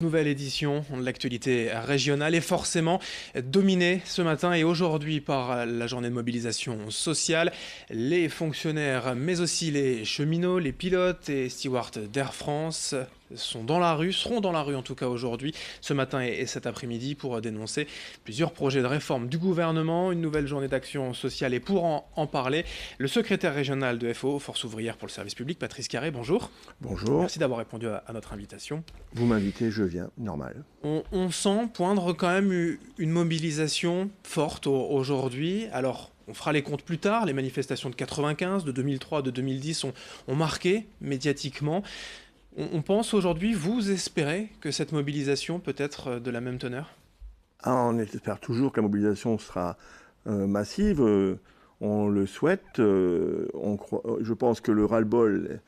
Nouvelle édition de l'actualité régionale est forcément dominée ce matin et aujourd'hui par la journée de mobilisation sociale. Les fonctionnaires, mais aussi les cheminots, les pilotes et stewards d'Air France seront dans la rue en tout cas aujourd'hui, ce matin et cet après-midi pour dénoncer plusieurs projets de réforme du gouvernement, une nouvelle journée d'action sociale et pour en parler, le secrétaire régional de FO, Force ouvrière pour le service public, Patrice Carré, bonjour. Bonjour. Merci d'avoir répondu à notre invitation. Vous m'invitez, je viens, normal. On sent poindre quand même une mobilisation forte aujourd'hui. Alors, on fera les comptes plus tard. Les manifestations de 95, de 2003, de 2010 ont marqué médiatiquement. On pense aujourd'hui, vous espérez que cette mobilisation peut être de la même teneur ? On espère toujours que la mobilisation sera massive. On le souhaite. Je pense que le ras-le-bol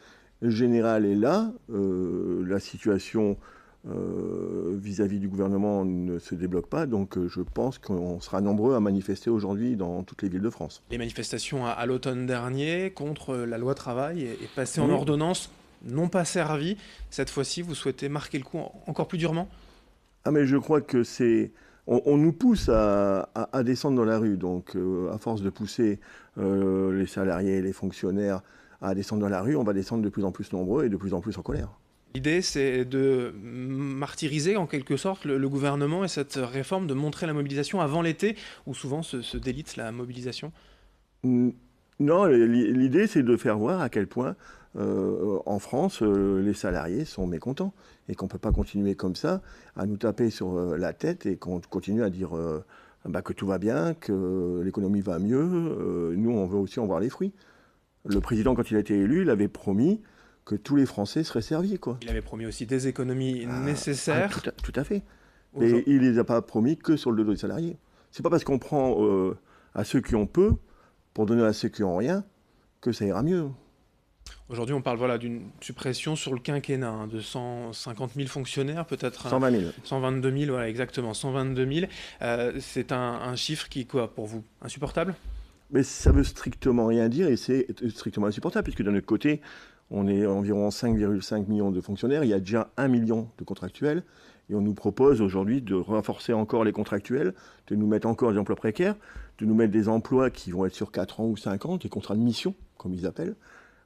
général est là. La situation vis-à-vis du gouvernement ne se débloque pas. Donc je pense qu'on sera nombreux à manifester aujourd'hui dans toutes les villes de France. Les manifestations à l'automne dernier contre la loi travail est passée en ordonnance, n'ont pas servi. Cette fois-ci, vous souhaitez marquer le coup encore plus durement ? Ah mais je crois que c'est... On nous pousse à descendre dans la rue, donc à force de pousser les salariés et les fonctionnaires à descendre dans la rue, on va descendre de plus en plus nombreux et de plus en plus en colère. L'idée, c'est de martyriser en quelque sorte le gouvernement et cette réforme, de montrer la mobilisation avant l'été, où souvent se délite la mobilisation ? Non, l'idée, c'est de faire voir à quel point, en France, les salariés sont mécontents et qu'on ne peut pas continuer comme ça, à nous taper sur la tête et qu'on continue à dire que tout va bien, que l'économie va mieux. Nous, on veut aussi en voir les fruits. Le président, quand il a été élu, il avait promis que tous les Français seraient servis, quoi. Il avait promis aussi des économies nécessaires. Tout à fait. Mais il ne les a pas promis que sur le dos des salariés. C'est pas parce qu'on prend à ceux qui ont peu pour donner à ceux qui n'ont rien que ça ira mieux. Aujourd'hui, on parle d'une suppression sur le quinquennat de 150 000 fonctionnaires, peut-être 120 000. 122 000, voilà, exactement, 122 000. C'est un chiffre qui, quoi, pour vous, insupportable ? Mais ça veut strictement rien dire et c'est strictement insupportable, puisque d'un autre côté, on est environ 5,5 millions de fonctionnaires, il y a déjà 1 million de contractuels, et on nous propose aujourd'hui de renforcer encore les contractuels, de nous mettre encore des emplois précaires, de nous mettre des emplois qui vont être sur 4 ans ou 5 ans, des contrats de mission, comme ils appellent.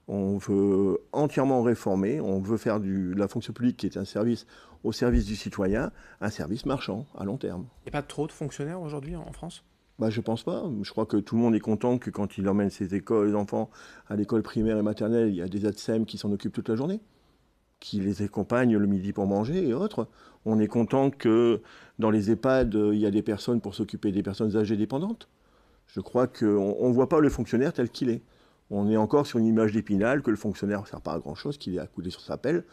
On veut entièrement réformer, on veut faire de la fonction publique, qui est un service au service du citoyen, un service marchand à long terme. Il n'y a pas trop de fonctionnaires aujourd'hui en France ? Je pense pas. Je crois que tout le monde est content que quand il emmène ses enfants à l'école primaire et maternelle, il y a des ATSEM qui s'en occupent toute la journée, qui les accompagnent le midi pour manger et autres. On est content que dans les EHPAD, il y a des personnes pour s'occuper des personnes âgées dépendantes. Je crois qu'on ne voit pas le fonctionnaire tel qu'il est. On est encore sur une image d'Épinal, que le fonctionnaire ne sert pas à grand-chose, qu'il est accoudé sur sa pelle,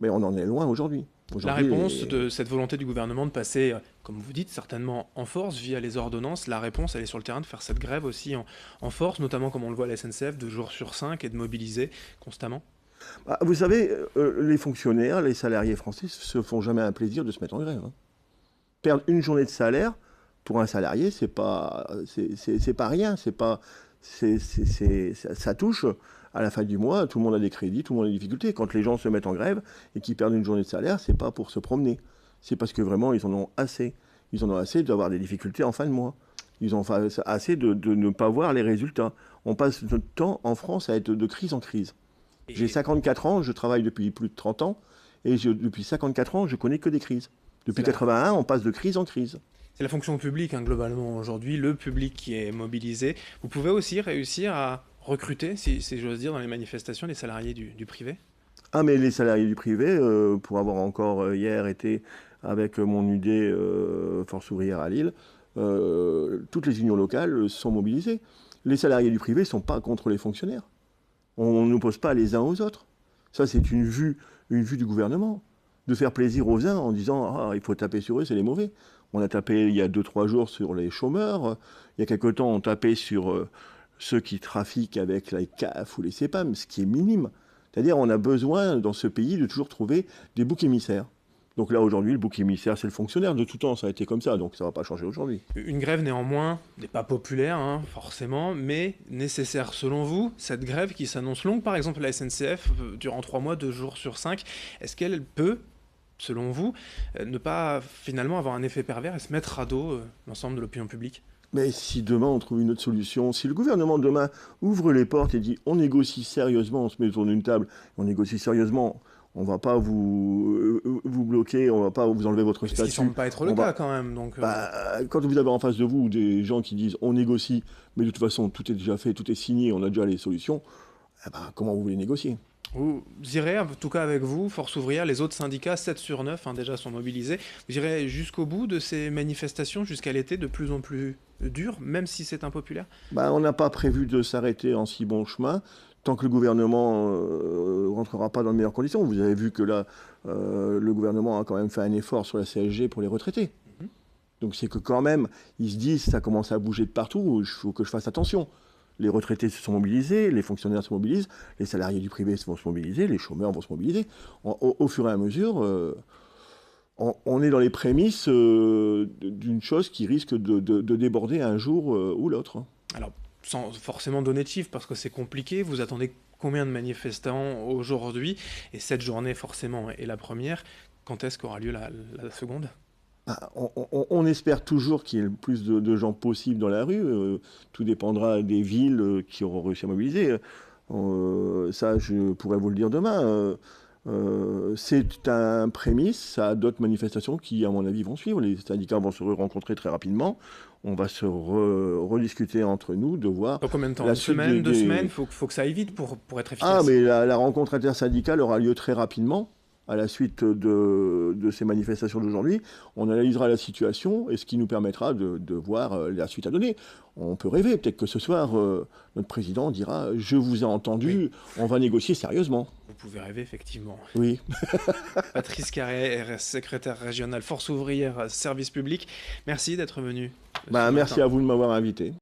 mais on en est loin aujourd'hui. La réponse de cette volonté du gouvernement de passer, comme vous dites, certainement en force via les ordonnances, la réponse, elle est sur le terrain de faire cette grève aussi en force, notamment comme on le voit à la SNCF, 2 jours sur 5 et de mobiliser constamment. Vous savez, les fonctionnaires, les salariés français se font jamais un plaisir de se mettre en grève. Perdre une journée de salaire, pour un salarié, c'est pas rien, ça touche à la fin du mois, tout le monde a des crédits, tout le monde a des difficultés. Quand les gens se mettent en grève et qu'ils perdent une journée de salaire, c'est pas pour se promener. C'est parce que vraiment, ils en ont assez. Ils en ont assez d'avoir des difficultés en fin de mois. Ils en ont assez de ne pas voir les résultats. On passe notre temps en France à être de crise en crise. J'ai 54 ans, je travaille depuis plus de 30 ans, et depuis 54 ans, je connais que des crises. Depuis 81, on passe de crise en crise. C'est la fonction publique, globalement, aujourd'hui, le public qui est mobilisé. Vous pouvez aussi réussir à recruter, si j'ose dire, dans les manifestations, les salariés du privé ? Mais les salariés du privé, pour avoir encore hier été avec mon UD Force ouvrière à Lille, toutes les unions locales sont mobilisées. Les salariés du privé ne sont pas contre les fonctionnaires. On n'oppose pas les uns aux autres. Ça, c'est une vue du gouvernement. De faire plaisir aux uns en disant « il faut taper sur eux, c'est les mauvais ». On a tapé il y a 2-3 jours sur les chômeurs. Il y a quelque temps, on tapait sur ceux qui trafiquent avec la CAF ou les CEPAM, ce qui est minime. C'est-à-dire on a besoin, dans ce pays, de toujours trouver des boucs émissaires. Donc là, aujourd'hui, le bouc émissaire, c'est le fonctionnaire. De tout temps, ça a été comme ça, donc ça ne va pas changer aujourd'hui. Une grève, néanmoins, n'est pas populaire, forcément, mais nécessaire selon vous. Cette grève qui s'annonce longue, par exemple, la SNCF, durant 3 mois, 2 jours sur 5, est-ce qu'elle peut selon vous, ne pas finalement avoir un effet pervers et se mettre à dos l'ensemble de l'opinion publique? Mais si demain on trouve une autre solution, si le gouvernement demain ouvre les portes et dit on négocie sérieusement, on se met autour d'une table, on négocie sérieusement, on va pas vous bloquer, on va pas vous enlever votre Ce qui ne statut. semble pas être le cas quand même. Donc, Quand vous avez en face de vous des gens qui disent on négocie, mais de toute façon tout est déjà fait, tout est signé, on a déjà les solutions, comment vous voulez négocier? vous irez, en tout cas avec vous, Force ouvrière, les autres syndicats, 7 sur 9 déjà sont mobilisés. Vous irez jusqu'au bout de ces manifestations, jusqu'à l'été de plus en plus dur, même si c'est impopulaire? On n'a pas prévu de s'arrêter en si bon chemin tant que le gouvernement ne rentrera pas dans de meilleures conditions. Vous avez vu que là, le gouvernement a quand même fait un effort sur la CSG pour les retraités. Mhm. Donc c'est que quand même, ils se disent, ça commence à bouger de partout, il faut que je fasse attention. Les retraités se sont mobilisés, les fonctionnaires se mobilisent, les salariés du privé vont se mobiliser, les chômeurs vont se mobiliser. Au fur et à mesure, on est dans les prémices d'une chose qui risque de déborder un jour ou l'autre. Alors, sans forcément donner de chiffres, parce que c'est compliqué, vous attendez combien de manifestants aujourd'hui? Et cette journée, forcément, est la première. Quand est-ce qu'aura lieu la seconde? On espère toujours qu'il y ait le plus de gens possible dans la rue. Tout dépendra des villes qui auront réussi à mobiliser. Ça, je pourrais vous le dire demain. C'est un prémisse. Ça a d'autres manifestations qui, à mon avis, vont suivre. Les syndicats vont se rencontrer très rapidement. On va se rediscuter entre nous, de voir Dans combien de temps? la Une suite semaine, 2 semaines? Faut que ça aille vite pour être efficace. mais la rencontre intersyndicale aura lieu très rapidement. À la suite de ces manifestations d'aujourd'hui, on analysera la situation et ce qui nous permettra de voir la suite à donner. On peut rêver, peut-être que ce soir, notre président dira « Je vous ai entendu, on va négocier sérieusement ». Vous pouvez rêver, effectivement. Oui. Patrice Carré, secrétaire régional Force ouvrière, service public, merci d'être venu. Merci à vous de m'avoir invité.